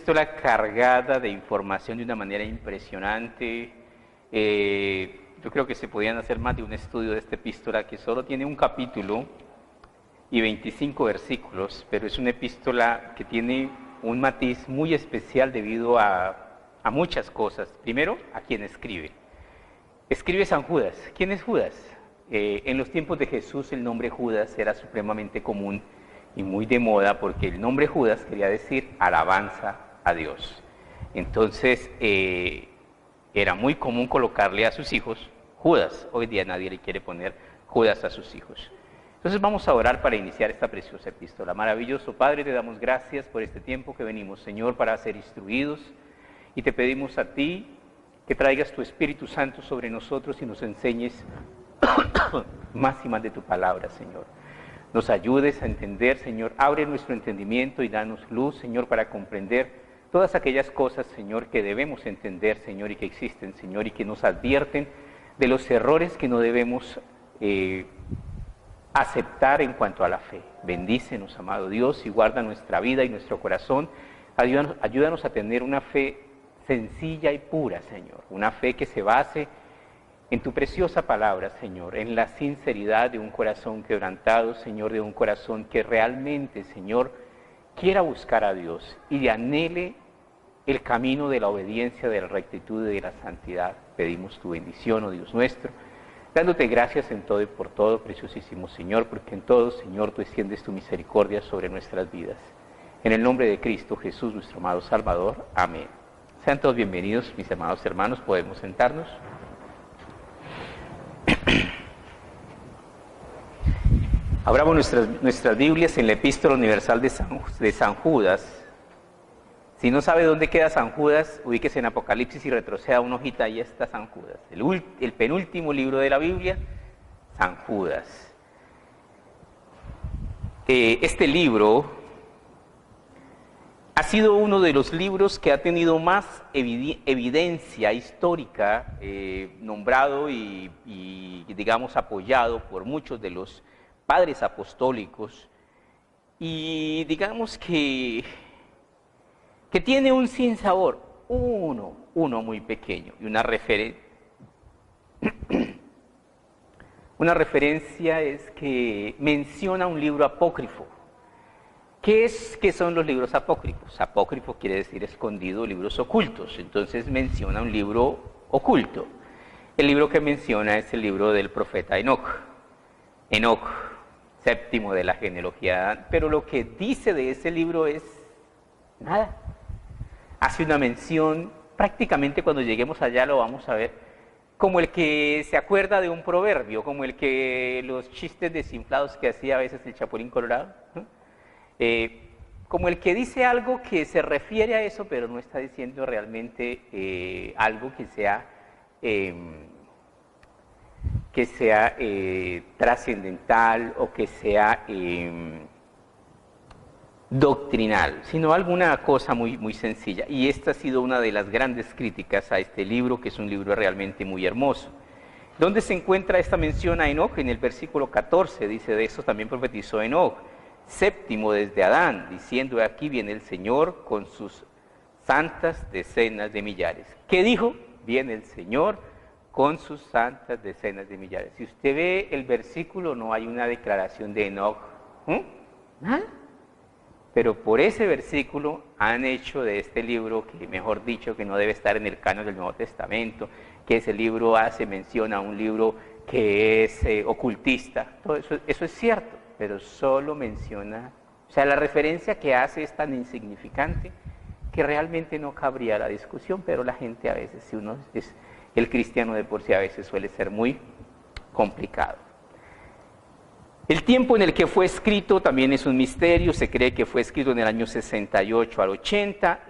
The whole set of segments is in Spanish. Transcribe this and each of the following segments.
epístola cargada de información de una manera impresionante. Yo creo que se podían hacer más de un estudio de esta epístola, que solo tiene un capítulo y 25 versículos, pero es una epístola que tiene un matiz muy especial debido a muchas cosas. Primero, a quien escribe. Escribe San Judas. ¿Quién es Judas? En los tiempos de Jesús el nombre Judas era supremamente común y muy de moda, porque el nombre Judas quería decir alabanza a Dios. Entonces era muy común colocarle a sus hijos Judas. Hoy día nadie le quiere poner Judas a sus hijos. Entonces vamos a orar para iniciar esta preciosa epístola. Maravilloso Padre, te damos gracias por este tiempo que venimos, Señor, para ser instruidos, y te pedimos a ti que traigas tu Espíritu Santo sobre nosotros y nos enseñes más y más de tu palabra, Señor. Nos ayudes a entender, Señor, abre nuestro entendimiento y danos luz, Señor, para comprender todas aquellas cosas, Señor, que debemos entender, Señor, y que existen, Señor, y que nos advierten de los errores que no debemos aceptar en cuanto a la fe. Bendícenos, amado Dios, y guarda nuestra vida y nuestro corazón. Ayúdanos a tener una fe sencilla y pura, Señor, una fe que se base en tu preciosa palabra, Señor, en la sinceridad de un corazón quebrantado, Señor, de un corazón que realmente, Señor, quiera buscar a Dios y anhele el camino de la obediencia, de la rectitud y de la santidad. Pedimos tu bendición, oh Dios nuestro, dándote gracias en todo y por todo, preciosísimo Señor, porque en todo, Señor, tú extiendes tu misericordia sobre nuestras vidas. En el nombre de Cristo Jesús, nuestro amado Salvador. Amén. Sean todos bienvenidos, mis amados hermanos, podemos sentarnos. Abramos nuestras Biblias en la Epístola Universal de San Judas. Si no sabe dónde queda San Judas, ubíquese en Apocalipsis y retroceda una hojita, ahí está San Judas. El penúltimo libro de la Biblia, San Judas. Este libro ha sido uno de los libros que ha tenido más evidencia histórica, nombrado y, digamos, apoyado por muchos de los padres apostólicos, y digamos que tiene un sinsabor, uno muy pequeño, y una referencia es que menciona un libro apócrifo. ¿Qué son los libros apócrifos? Apócrifo quiere decir escondido, libros ocultos. Entonces menciona un libro oculto. El libro que menciona es el libro del profeta Enoc. Enoc, séptimo de la genealogía de Adán. Pero lo que dice de ese libro es nada. Hace una mención, prácticamente cuando lleguemos allá lo vamos a ver, como el que se acuerda de un proverbio, como el que los chistes desinflados que hacía a veces el Chapulín Colorado, ¿no? Como el que dice algo que se refiere a eso, pero no está diciendo realmente algo que sea trascendental o que sea doctrinal, sino alguna cosa muy, muy sencilla. Y esta ha sido una de las grandes críticas a este libro, que es un libro realmente muy hermoso. ¿Dónde se encuentra esta mención a Enoc? En el versículo 14, dice: de eso también profetizó Enoc, séptimo desde Adán, diciendo: aquí viene el Señor con sus santas decenas de millares. ¿Qué dijo? Viene el Señor con sus santas decenas de millares. Si usted ve el versículo, no hay una declaración de Enoc. ¿Nada? Pero por ese versículo han hecho de este libro, que mejor dicho, que no debe estar en el canon del Nuevo Testamento, que ese libro hace mención a un libro que es ocultista. Todo eso es cierto, pero solo menciona, o sea, la referencia que hace es tan insignificante que realmente no cabría la discusión, pero la gente a veces, si uno es el cristiano de por sí, a veces suele ser muy complicado. El tiempo en el que fue escrito también es un misterio. Se cree que fue escrito en el año 68 al 80.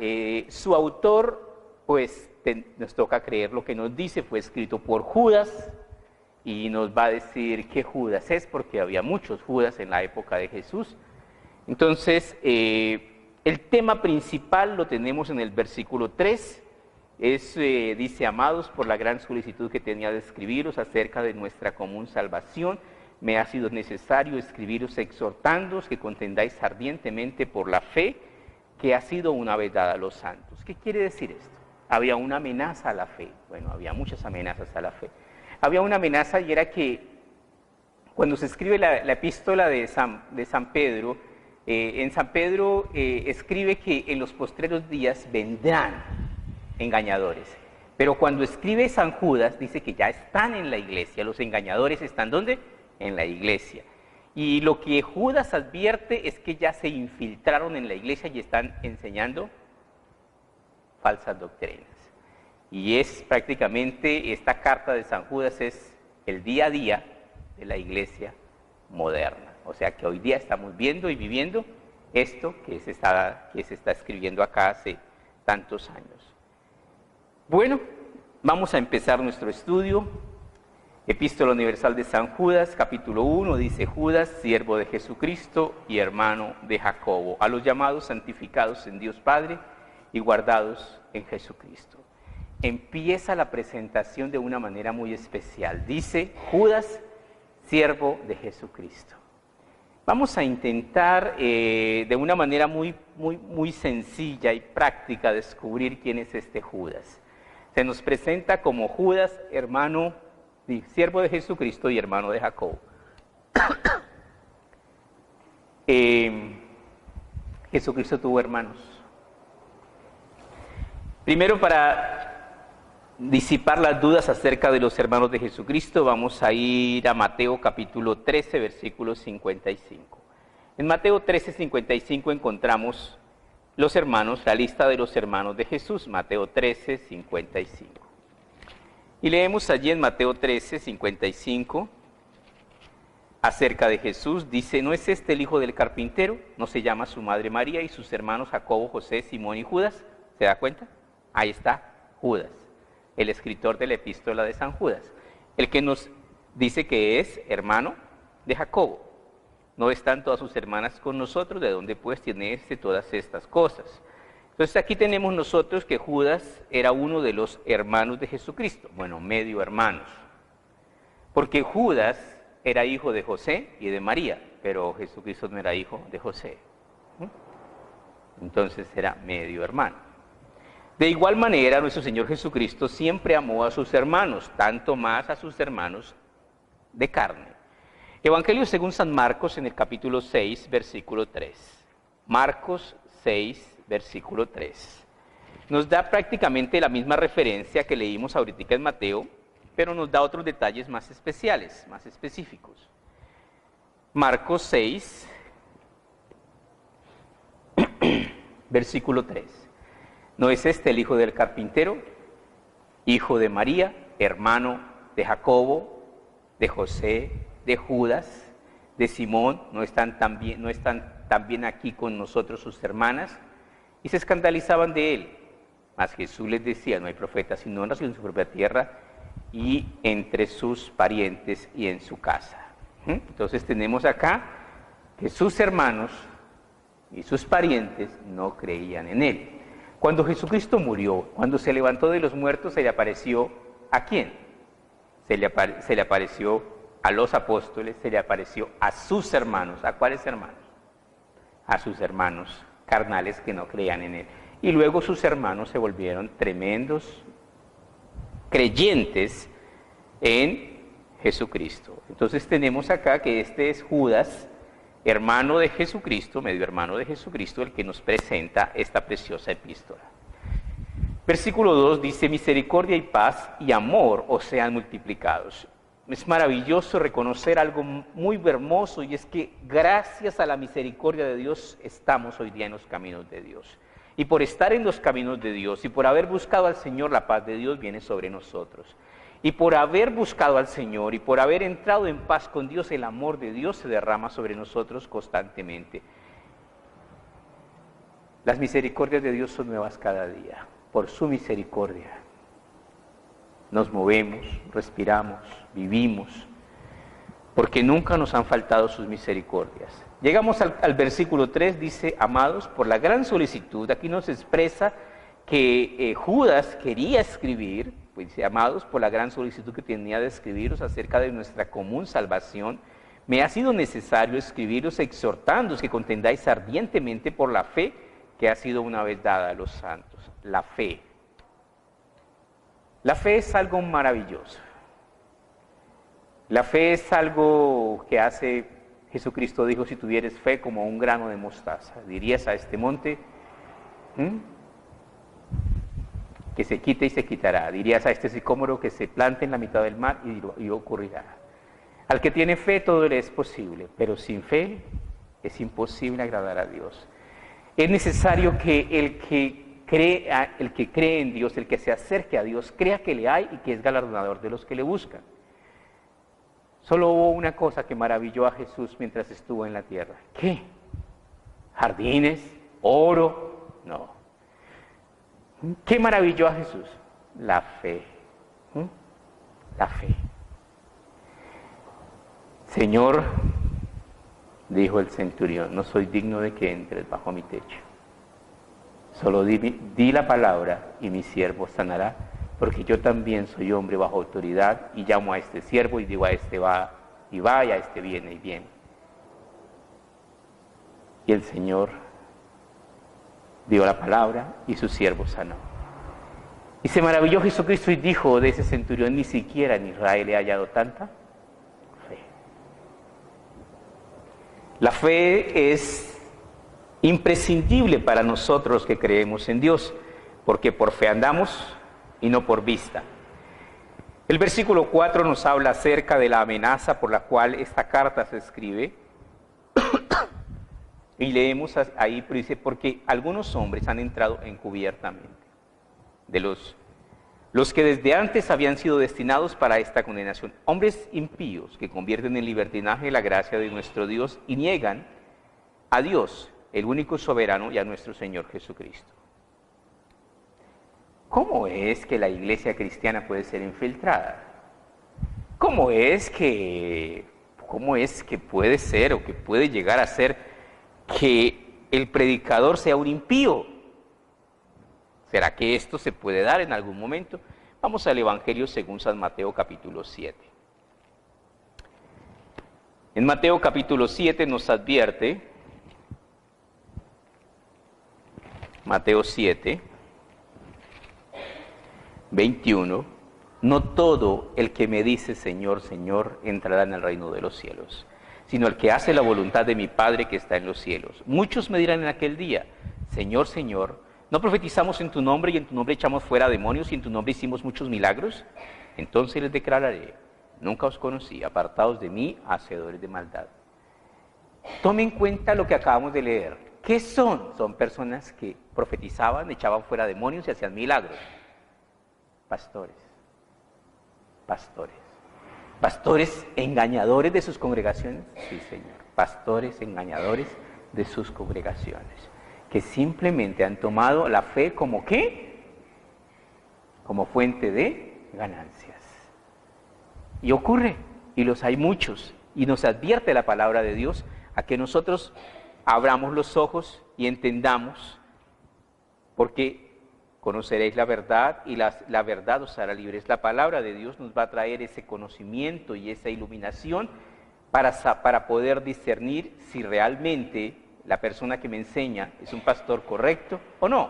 Su autor, pues nos toca creer lo que nos dice, fue escrito por Judas, y nos va a decir qué Judas es, porque había muchos Judas en la época de Jesús. Entonces, el tema principal lo tenemos en el versículo 3, dice: amados, por la gran solicitud que tenía de escribiros acerca de nuestra común salvación, me ha sido necesario escribiros exhortándoos que contendáis ardientemente por la fe que ha sido una vez dada a los santos. ¿Qué quiere decir esto? Había una amenaza a la fe. Bueno, había muchas amenazas a la fe. Había una amenaza y era que cuando se escribe la epístola de San Pedro, en San Pedro escribe que en los postreros días vendrán engañadores. Pero cuando escribe San Judas, dice que ya están en la iglesia. Los engañadores están ¿dónde? En la iglesia. Y lo que Judas advierte es que ya se infiltraron en la iglesia y están enseñando falsas doctrinas. Y es prácticamente, esta carta de San Judas es el día a día de la iglesia moderna. O sea que hoy día estamos viendo y viviendo esto que se está escribiendo acá hace tantos años. Bueno, vamos a empezar nuestro estudio. Epístola Universal de San Judas, capítulo 1, dice: Judas, siervo de Jesucristo y hermano de Jacobo, a los llamados, santificados en Dios Padre y guardados en Jesucristo. Empieza la presentación de una manera muy especial. Dice: Judas, siervo de Jesucristo. Vamos a intentar de una manera muy sencilla y práctica descubrir quién es este Judas. Se nos presenta como Judas, siervo de Jesucristo y hermano de Jacobo. Jesucristo tuvo hermanos. Primero, para disipar las dudas acerca de los hermanos de Jesucristo, vamos a ir a Mateo capítulo 13, versículo 55. En Mateo 13, 55 encontramos los hermanos, la lista de los hermanos de Jesús, Mateo 13, 55. Y leemos allí en Mateo 13, 55, acerca de Jesús, dice: ¿no es este el hijo del carpintero? ¿No se llama su madre María y sus hermanos Jacobo, José, Simón y Judas? ¿Se da cuenta? Ahí está Judas, el escritor de la epístola de San Judas, el que nos dice que es hermano de Jacobo. ¿No están todas sus hermanas con nosotros? ¿De dónde pues tiene todas estas cosas? Entonces aquí tenemos nosotros que Judas era uno de los hermanos de Jesucristo, bueno, medio hermanos, porque Judas era hijo de José y de María, pero Jesucristo no era hijo de José. Entonces era medio hermano. De igual manera, nuestro Señor Jesucristo siempre amó a sus hermanos, tanto más a sus hermanos de carne. Evangelio según San Marcos, en el capítulo 6, versículo 3. Marcos 6, versículo 3. Nos da prácticamente la misma referencia que leímos ahorita en Mateo, pero nos da otros detalles más especiales, más específicos. Marcos 6, versículo 3. ¿No es este el hijo del carpintero, hijo de María, hermano de Jacobo, de José, de Judas, de Simón? ¿No están también aquí con nosotros sus hermanas? Y se escandalizaban de él. Mas Jesús les decía: no hay profeta sino nacido en su propia tierra y entre sus parientes y en su casa. Entonces tenemos acá que sus hermanos y sus parientes no creían en él. Cuando Jesucristo murió, cuando se levantó de los muertos, se le apareció ¿a quién? Se le apareció a los apóstoles, se le apareció a sus hermanos. ¿A cuáles hermanos? A sus hermanos carnales que no creían en él. Y luego sus hermanos se volvieron tremendos creyentes en Jesucristo. Entonces tenemos acá que este es Judas, hermano de Jesucristo, medio hermano de Jesucristo, el que nos presenta esta preciosa epístola. Versículo 2 dice: misericordia y paz y amor os sean multiplicados. Es maravilloso reconocer algo muy hermoso, y es que gracias a la misericordia de Dios estamos hoy día en los caminos de Dios. Y por estar en los caminos de Dios y por haber buscado al Señor, la paz de Dios viene sobre nosotros. Y por haber buscado al Señor y por haber entrado en paz con Dios, el amor de Dios se derrama sobre nosotros constantemente. Las misericordias de Dios son nuevas cada día. Por su misericordia nos movemos, respiramos, vivimos, porque nunca nos han faltado sus misericordias. Llegamos al versículo 3, dice: amados, por la gran solicitud. Aquí nos expresa que Judas quería escribir, pues dice: amados, por la gran solicitud que tenía de escribiros acerca de nuestra común salvación, me ha sido necesario escribiros exhortándoos que contendáis ardientemente por la fe que ha sido una vez dada a los santos, la fe. La fe es algo maravilloso. La fe es algo que hace, Jesucristo dijo, si tuvieres fe como un grano de mostaza, dirías a este monte, que se quite y se quitará. Dirías a este sicómoro que se plante en la mitad del mar y ocurrirá. Al que tiene fe todo le es posible, pero sin fe es imposible agradar a Dios. Es necesario que el que cree en Dios, el que se acerque a Dios, crea que le hay y que es galardonador de los que le buscan. Solo hubo una cosa que maravilló a Jesús mientras estuvo en la tierra. ¿Qué? ¿Jardines? ¿Oro? No. ¿Qué maravilló a Jesús? La fe. La fe. Señor, dijo el centurión, no soy digno de que entres bajo mi techo. Solo di la palabra y mi siervo sanará, porque yo también soy hombre bajo autoridad y llamo a este siervo y digo a este va y va y a este viene y viene. Y el Señor dio la palabra y su siervo sanó. Y se maravilló Jesucristo y dijo de ese centurión, ni siquiera en Israel he hallado tanta fe. La fe es imprescindible para nosotros que creemos en Dios, porque por fe andamos y no por vista. El versículo 4 nos habla acerca de la amenaza por la cual esta carta se escribe. Y leemos ahí, pero dice, porque algunos hombres han entrado encubiertamente, de los que desde antes habían sido destinados para esta condenación. Hombres impíos que convierten en libertinaje la gracia de nuestro Dios y niegan a Dios, el único soberano, y a nuestro Señor Jesucristo. ¿Cómo es que la iglesia cristiana puede ser infiltrada? ¿Cómo es que puede ser o que puede llegar a ser que el predicador sea un impío? ¿Será que esto se puede dar en algún momento? Vamos al Evangelio según San Mateo capítulo 7. En Mateo capítulo 7 nos advierte, Mateo 7, 21, no todo el que me dice Señor, Señor, entrará en el reino de los cielos, sino el que hace la voluntad de mi Padre que está en los cielos. Muchos me dirán en aquel día, Señor, Señor, ¿no profetizamos en tu nombre y en tu nombre echamos fuera demonios y en tu nombre hicimos muchos milagros? Entonces les declararé, nunca os conocí, apartados de mí, hacedores de maldad. Tome en cuenta lo que acabamos de leer. ¿Qué son? Son personas que profetizaban, echaban fuera demonios y hacían milagros. Pastores. Pastores. ¿Pastores engañadores de sus congregaciones? Sí, Señor. Pastores engañadores de sus congregaciones, que simplemente han tomado la fe como ¿qué? Como fuente de ganancias. Y ocurre, y los hay muchos, y nos advierte la palabra de Dios a que nosotros abramos los ojos y entendamos, porque conoceréis la verdad y la verdad os hará libres. La palabra de Dios nos va a traer ese conocimiento y esa iluminación para poder discernir si realmente la persona que me enseña es un pastor correcto o no.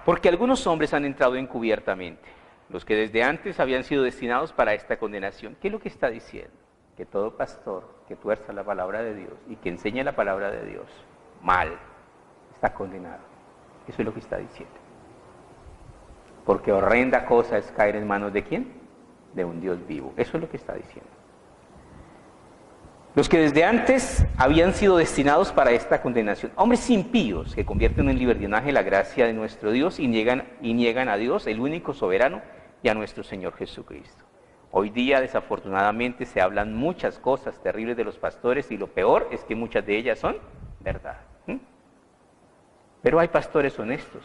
Porque algunos hombres han entrado encubiertamente, los que desde antes habían sido destinados para esta condenación. ¿Qué es lo que está diciendo? Que todo pastor que tuerza la palabra de Dios y que enseñe la palabra de Dios mal, está condenado. Eso es lo que está diciendo. Porque horrenda cosa es caer en manos ¿de quién? De un Dios vivo. Eso es lo que está diciendo. Los que desde antes habían sido destinados para esta condenación. Hombres impíos que convierten en libertinaje la gracia de nuestro Dios y niegan a Dios, el único soberano, y a nuestro Señor Jesucristo. Hoy día, desafortunadamente, se hablan muchas cosas terribles de los pastores y lo peor es que muchas de ellas son verdad. Pero hay pastores honestos.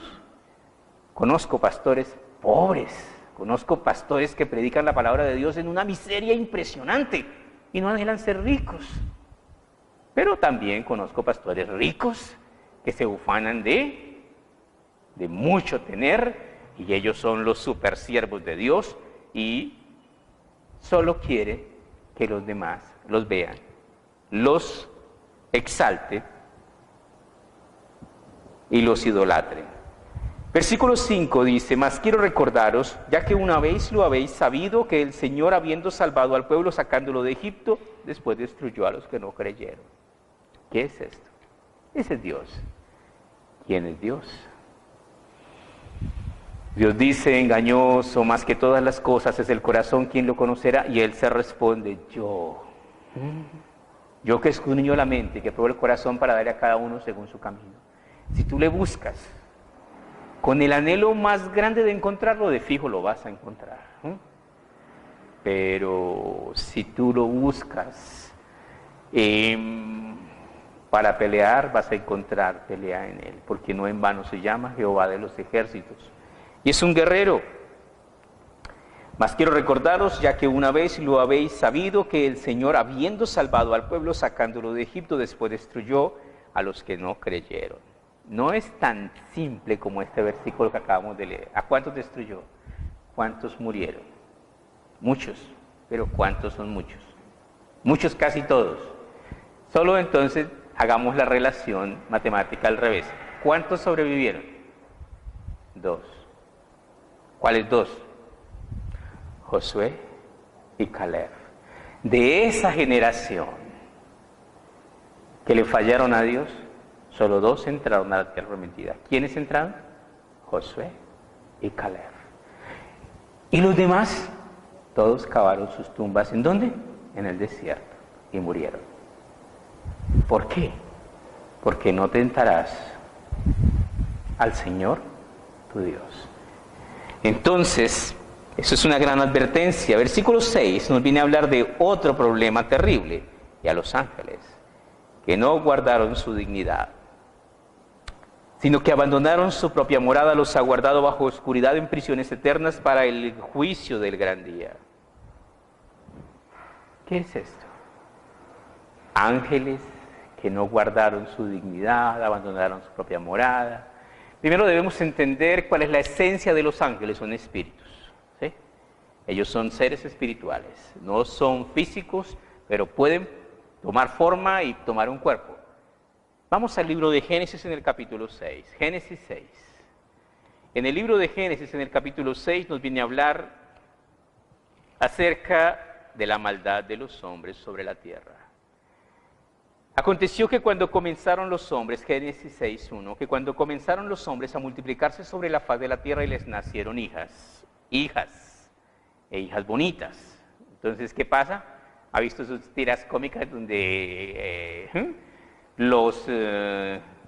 Conozco pastores pobres, conozco pastores que predican la palabra de Dios en una miseria impresionante y no anhelan ser ricos. Pero también conozco pastores ricos que se ufanan de mucho tener y ellos son los supersiervos de Dios y solo quiere que los demás los vean, los exalte y los idolatren. Versículo 5 dice, mas quiero recordaros, ya que una vez lo habéis sabido, que el Señor, habiendo salvado al pueblo, sacándolo de Egipto, después destruyó a los que no creyeron. ¿Qué es esto? Ese es Dios. ¿Quién es Dios? Dios dice, engañoso más que todas las cosas es el corazón, ¿quién lo conocerá? Y Él se responde, yo. Yo que escudriño la mente, que pruebo el corazón para darle a cada uno según su camino. Si tú le buscas con el anhelo más grande de encontrarlo, de fijo lo vas a encontrar. Pero si tú lo buscas para pelear, vas a encontrar pelea en Él, porque no en vano se llama Jehová de los ejércitos. Y es un guerrero. Mas quiero recordaros, ya que una vez lo habéis sabido, que el Señor, habiendo salvado al pueblo, sacándolo de Egipto, después destruyó a los que no creyeron. No es tan simple como este versículo que acabamos de leer. ¿A cuántos destruyó? ¿Cuántos murieron? Muchos. Pero ¿cuántos son muchos? Muchos, casi todos. Solo entonces hagamos la relación matemática al revés. ¿Cuántos sobrevivieron? 2. ¿Cuáles 2? Josué y Caleb. De esa generación que le fallaron a Dios, solo 2 entraron a la tierra prometida. ¿Quiénes entraron? Josué y Caleb. Y los demás, todos cavaron sus tumbas. ¿En dónde? En el desierto. Y murieron. ¿Por qué? Porque no tentarás al Señor tu Dios. Entonces, eso es una gran advertencia. Versículo 6 nos viene a hablar de otro problema terrible. Y a los ángeles, que no guardaron su dignidad, sino que abandonaron su propia morada, los ha guardado bajo oscuridad en prisiones eternas para el juicio del gran día. ¿Qué es esto? Ángeles que no guardaron su dignidad, abandonaron su propia morada. Primero debemos entender cuál es la esencia de los ángeles. Son espíritus, ¿sí? Ellos son seres espirituales, no son físicos, pero pueden tomar forma y tomar un cuerpo. Vamos al libro de Génesis en el capítulo 6. Génesis 6. En el libro de Génesis en el capítulo 6 nos viene a hablar acerca de la maldad de los hombres sobre la tierra. Aconteció que cuando comenzaron los hombres, Génesis 6:1, que cuando comenzaron los hombres a multiplicarse sobre la faz de la tierra y les nacieron hijas e hijas bonitas. Entonces, ¿qué pasa? ¿Ha visto sus tiras cómicas donde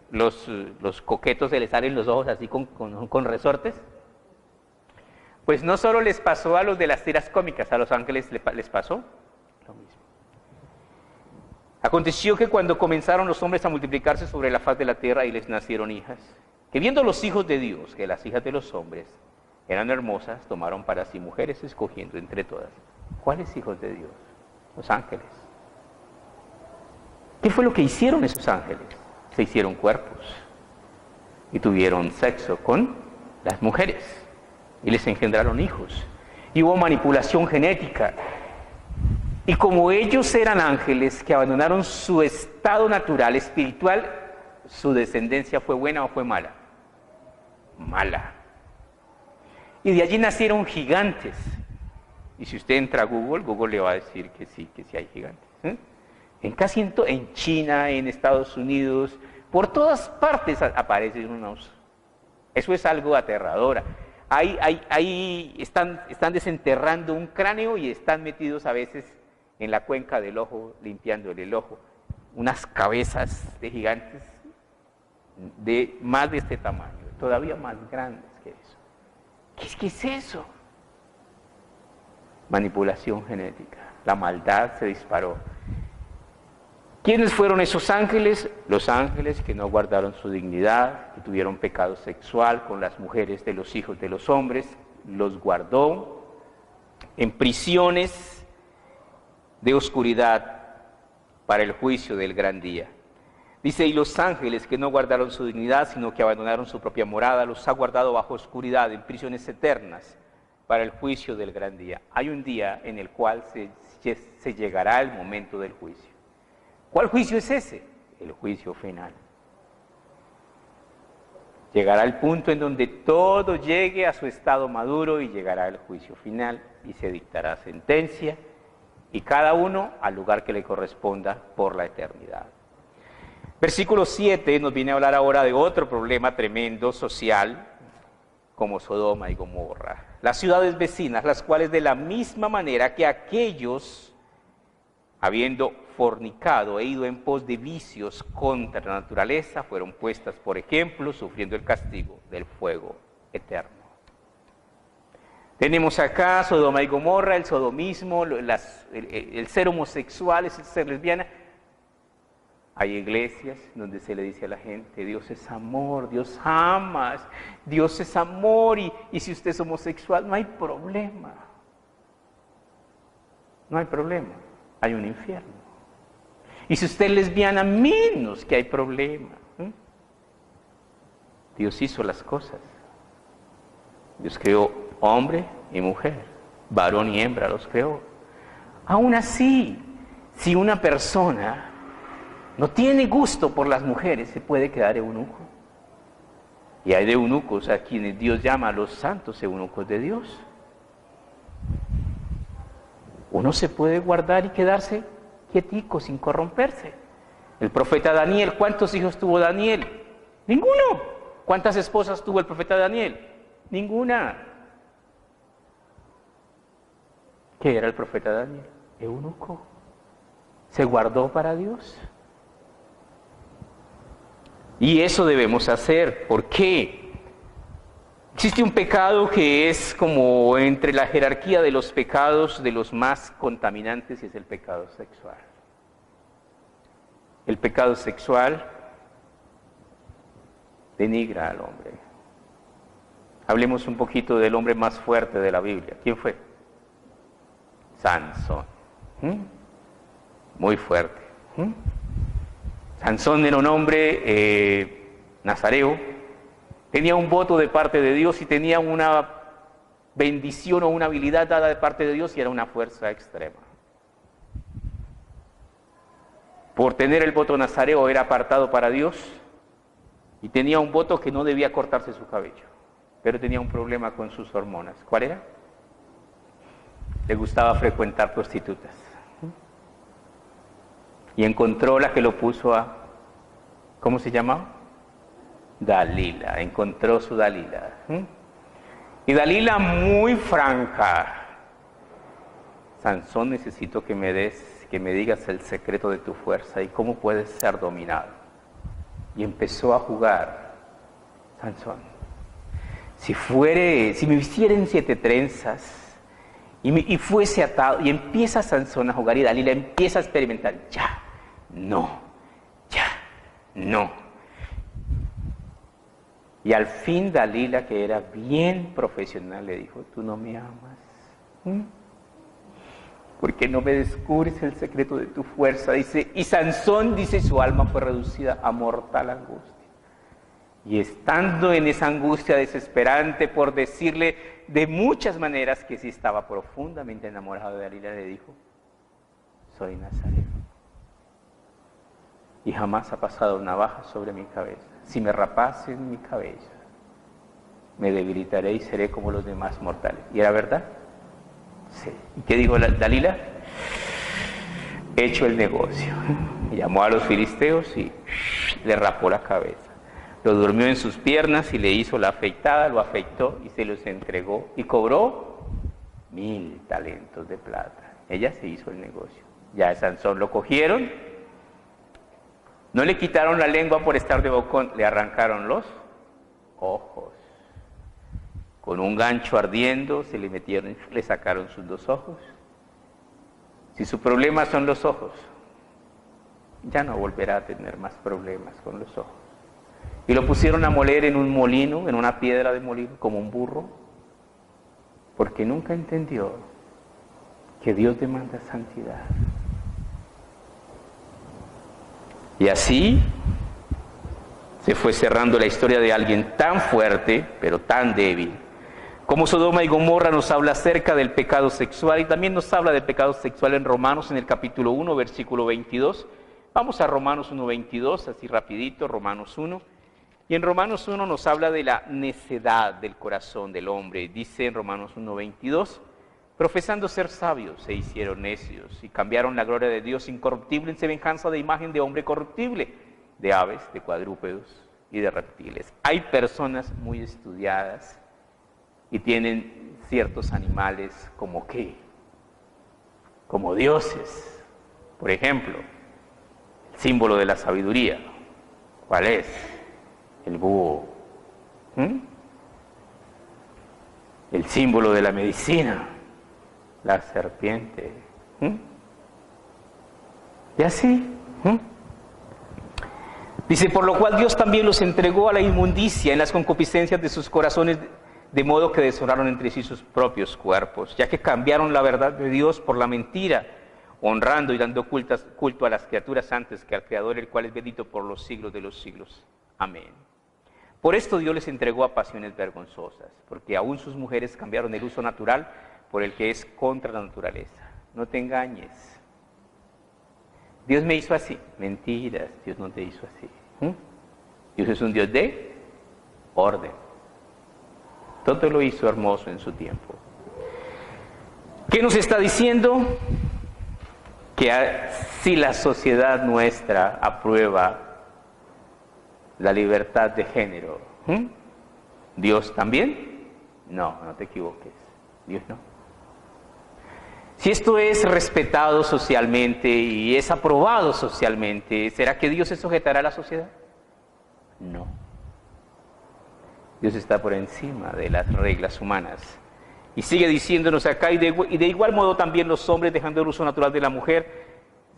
los coquetos se les salen los ojos así con resortes? Pues no solo les pasó a los de las tiras cómicas, a los ángeles les pasó lo mismo. Aconteció que cuando comenzaron los hombres a multiplicarse sobre la faz de la tierra y les nacieron hijas, que viendo los hijos de Dios, que las hijas de los hombres eran hermosas, tomaron para sí mujeres, escogiendo entre todas. ¿Cuáles hijos de Dios? Los ángeles. ¿Qué fue lo que hicieron esos ángeles? Se hicieron cuerpos y tuvieron sexo con las mujeres y les engendraron hijos. Y hubo manipulación genética. Y como ellos eran ángeles que abandonaron su estado natural, espiritual, ¿su descendencia fue buena o fue mala? Mala. Y de allí nacieron gigantes. Y si usted entra a Google le va a decir que sí hay gigantes. En China, en Estados Unidos, por todas partes aparecen unos. Eso es algo aterrador. Ahí están desenterrando un cráneo y están metidos a veces en la cuenca del ojo, limpiándole el ojo. Unas cabezas de gigantes de más de este tamaño, todavía más grandes que eso. ¿Qué es eso? Manipulación genética. La maldad se disparó. ¿Quiénes fueron esos ángeles? Los ángeles que no guardaron su dignidad, que tuvieron pecado sexual con las mujeres de los hijos de los hombres, los guardó en prisiones de oscuridad para el juicio del gran día. Dice, y los ángeles que no guardaron su dignidad, sino que abandonaron su propia morada, los ha guardado bajo oscuridad, en prisiones eternas, para el juicio del gran día. Hay un día en el cual se llegará el momento del juicio. ¿Cuál juicio es ese? El juicio final. Llegará el punto en donde todo llegue a su estado maduro y llegará el juicio final y se dictará sentencia y cada uno al lugar que le corresponda por la eternidad. Versículo 7 nos viene a hablar ahora de otro problema tremendo social como Sodoma y Gomorra. Las ciudades vecinas, las cuales de la misma manera que aquellos, habiendo fornicado e ido en pos de vicios contra la naturaleza, fueron puestas por ejemplo, sufriendo el castigo del fuego eterno. Tenemos acá Sodoma y Gomorra, el sodomismo, el ser homosexual, el ser lesbiana. Hay iglesias donde se le dice a la gente, Dios es amor, Dios ama, Dios es amor, y si usted es homosexual no hay problema. No hay problema, hay un infierno. Y si usted es lesbiana, menos que hay problema. Dios hizo las cosas. Dios creó hombre y mujer, varón y hembra los creó. Aún así, si una persona no tiene gusto por las mujeres, se puede quedar eunuco. Y hay de eunucos a quienes Dios llama a los santos eunucos de Dios. Uno se puede guardar y quedarse quietico, sin corromperse. El profeta Daniel, ¿cuántos hijos tuvo Daniel? Ninguno. ¿Cuántas esposas tuvo el profeta Daniel? Ninguna. ¿Qué era el profeta Daniel? Eunuco. Se guardó para Dios. Y eso debemos hacer. ¿Por qué? Existe un pecado que es como entre la jerarquía de los pecados de los más contaminantes y es el pecado sexual. El pecado sexual denigra al hombre. Hablemos un poquito del hombre más fuerte de la Biblia. ¿Quién fue? Sansón. Muy fuerte. Sansón era un hombre nazareo, tenía un voto de parte de Dios y tenía una bendición o una habilidad dada de parte de Dios y era una fuerza extrema. Por tener el voto nazareo era apartado para Dios y tenía un voto que no debía cortarse su cabello, pero tenía un problema con sus hormonas. ¿Cuál era? Le gustaba frecuentar prostitutas. Y encontró la que lo puso a, ¿cómo se llamaba? Dalila, encontró su Dalila. Y Dalila muy franca. Sansón, necesito que me digas el secreto de tu fuerza y cómo puedes ser dominado. Y empezó a jugar. Sansón, si me hicieran 7 trenzas y fuese atado, y empieza Sansón a jugar y Dalila empieza a experimentar, ya, no. Y al fin Dalila, que era bien profesional, le dijo, tú no me amas. ¿Por qué no me descubres el secreto de tu fuerza? Dice, y Sansón, dice, su alma fue reducida a mortal angustia. Y estando en esa angustia desesperante por decirle de muchas maneras que sí estaba profundamente enamorado de Dalila, le dijo, soy nazareno. Y jamás ha pasado navaja sobre mi cabeza. Si me rapasen mi cabeza, me debilitaré y seré como los demás mortales. ¿Y era verdad? Sí. ¿Y qué dijo Dalila? Hecho el negocio. Llamó a los filisteos y le rapó la cabeza. Lo durmió en sus piernas y le hizo la afeitada, lo afeitó y se los entregó. Y cobró 1000 talentos de plata. Ella se hizo el negocio. Ya a Sansón lo cogieron. No le quitaron la lengua por estar de bocón, le arrancaron los ojos. Con un gancho ardiendo se le metieron, le sacaron sus 2 ojos. Si su problema son los ojos, ya no volverá a tener más problemas con los ojos. Y lo pusieron a moler en un molino, en una piedra de molino, como un burro, porque nunca entendió que Dios demanda santidad. Y así se fue cerrando la historia de alguien tan fuerte, pero tan débil. Como Sodoma y Gomorra nos habla acerca del pecado sexual y también nos habla del pecado sexual en Romanos, en el capítulo 1, versículo 22. Vamos a Romanos 1, 22, así rapidito, Romanos 1. Y en Romanos 1 nos habla de la necedad del corazón del hombre. Dice en Romanos 1:22, profesando ser sabios, se hicieron necios y cambiaron la gloria de Dios incorruptible en semejanza de imagen de hombre corruptible, de aves, de cuadrúpedos y de reptiles. Hay personas muy estudiadas y tienen ciertos animales como ¿qué? Como dioses. Por ejemplo, el símbolo de la sabiduría. ¿Cuál es? El búho. El símbolo de la medicina. La serpiente. Y así. Dice, por lo cual Dios también los entregó a la inmundicia en las concupiscencias de sus corazones, de modo que deshonraron entre sí sus propios cuerpos, ya que cambiaron la verdad de Dios por la mentira, honrando y dando culto a las criaturas antes que al Creador, el cual es bendito por los siglos de los siglos. Amén. Por esto Dios les entregó a pasiones vergonzosas, porque aún sus mujeres cambiaron el uso natural por el que es contra la naturaleza. No te engañes. Dios me hizo así. Mentiras, Dios no te hizo así. Dios es un Dios de orden. Todo lo hizo hermoso en su tiempo. ¿Qué nos está diciendo? Que si la sociedad nuestra aprueba la libertad de género, ¿Dios también? No, no te equivoques. Dios no. Si esto es respetado socialmente y es aprobado socialmente, ¿será que Dios se sujetará a la sociedad? No. Dios está por encima de las reglas humanas. Y sigue diciéndonos acá, y de igual modo también los hombres, dejando el uso natural de la mujer,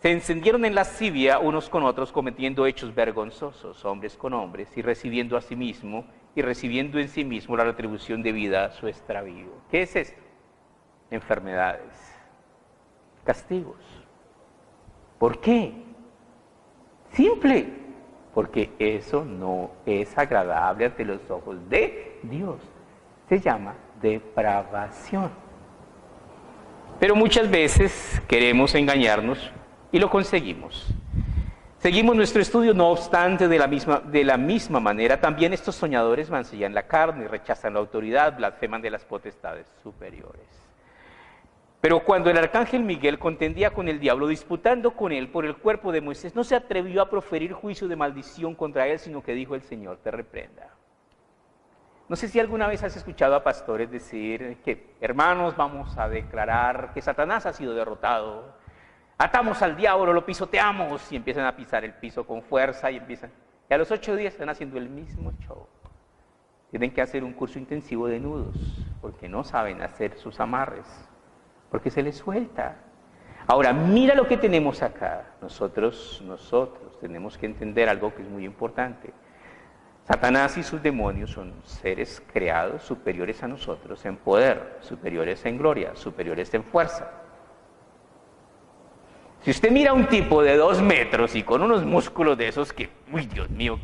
se encendieron en lascivia unos con otros, cometiendo hechos vergonzosos, hombres con hombres, y recibiendo a sí mismo, y recibiendo en sí mismo la retribución debida a su extravío. ¿Qué es esto? Enfermedades, castigos. ¿Por qué? Simple, porque eso no es agradable ante los ojos de Dios. Se llama depravación. Pero muchas veces queremos engañarnos y lo conseguimos. Seguimos nuestro estudio, no obstante, de la misma manera, también estos soñadores mancillan la carne, rechazan la autoridad, blasfeman de las potestades superiores. Pero cuando el arcángel Miguel contendía con el diablo, disputando con él por el cuerpo de Moisés, no se atrevió a proferir juicio de maldición contra él, sino que dijo: el Señor te reprenda. No sé si alguna vez has escuchado a pastores decir que, hermanos, vamos a declarar que Satanás ha sido derrotado, atamos al diablo, lo pisoteamos, y empiezan a pisar el piso con fuerza, y a los 8 días están haciendo el mismo show. Tienen que hacer un curso intensivo de nudos, porque no saben hacer sus amarres, porque se les suelta. Ahora, mira lo que tenemos acá. Nosotros tenemos que entender algo que es muy importante. Satanás y sus demonios son seres creados superiores a nosotros en poder, superiores en gloria, superiores en fuerza. Si usted mira a un tipo de 2 metros y con unos músculos de esos que, uy, Dios mío,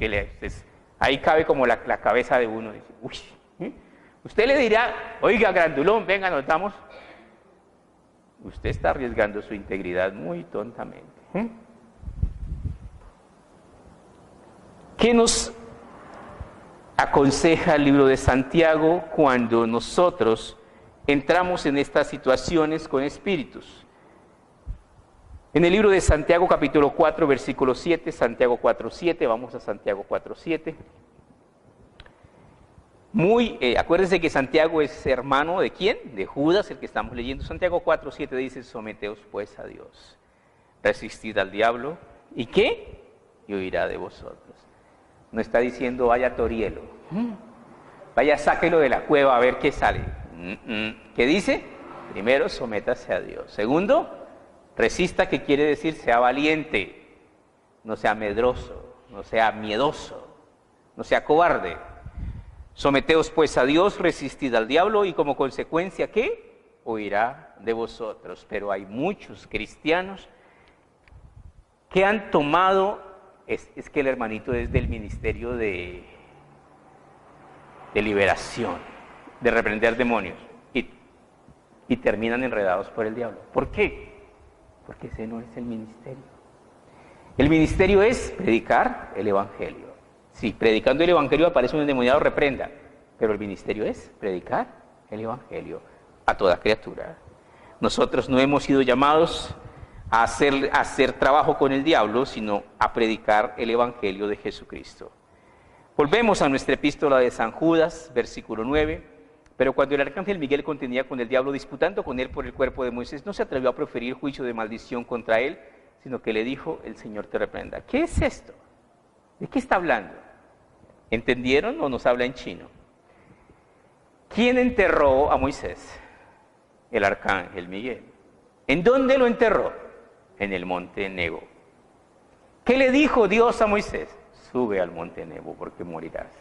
ahí cabe como la cabeza de uno. Dice, uy, usted le dirá: oiga, grandulón, venga, nos damos. Usted está arriesgando su integridad muy tontamente. ¿Qué nos aconseja el libro de Santiago cuando nosotros entramos en estas situaciones con espíritus? En el libro de Santiago capítulo 4 versículo 7, Santiago 4:7, vamos a Santiago 4:7. Acuérdense que Santiago es hermano ¿de quién? De Judas, el que estamos leyendo. Santiago 4:7 dice: someteos pues a Dios, resistid al diablo, ¿y qué? Y huirá de vosotros. No está diciendo vaya Torielo, vaya sáquelo de la cueva a ver qué sale. ¿Qué dice? Primero, sométase a Dios. Segundo, resista, que quiere decir sea valiente, no sea medroso, no sea miedoso, no sea cobarde. Someteos pues a Dios, resistid al diablo, y como consecuencia, ¿qué? Huirá de vosotros. Pero hay muchos cristianos que han tomado, es que el hermanito es del ministerio de liberación, de reprender demonios, y terminan enredados por el diablo. ¿Por qué? Porque ese no es el ministerio. El ministerio es predicar el evangelio, Sí, predicando el Evangelio aparece un endemoniado, reprenda. Pero el ministerio es predicar el Evangelio a toda criatura. Nosotros no hemos sido llamados a hacer trabajo con el diablo, sino a predicar el Evangelio de Jesucristo. Volvemos a nuestra epístola de San Judas, versículo 9. Pero cuando el arcángel Miguel contendía con el diablo, disputando con él por el cuerpo de Moisés, no se atrevió a proferir juicio de maldición contra él, sino que le dijo: el Señor te reprenda. ¿Qué es esto? ¿De qué está hablando? ¿Entendieron o nos habla en chino? ¿Quién enterró a Moisés? El arcángel Miguel. ¿En dónde lo enterró? En el monte Nebo. ¿Qué le dijo Dios a Moisés? Sube al monte Nebo porque morirás.